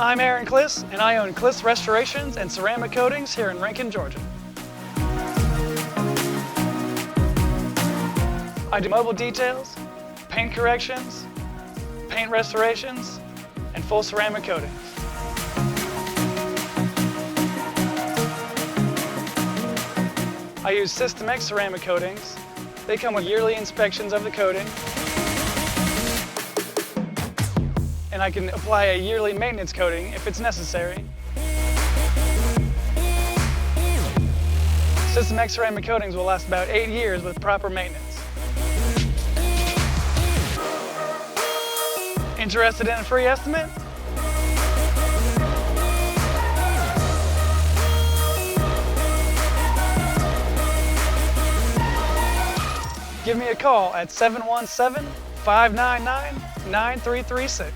I'm Aaron Kliss, and I own Kliss Restorations and Ceramic Coatings here in Rincon, Georgia. I do mobile details, paint corrections, paint restorations, and full ceramic coatings. I use System X ceramic coatings. They come with yearly inspections of the coating, and I can apply a yearly maintenance coating if it's necessary. System X ceramic coatings will last about 8 years with proper maintenance. Interested in a free estimate? Give me a call at 717-599-9336.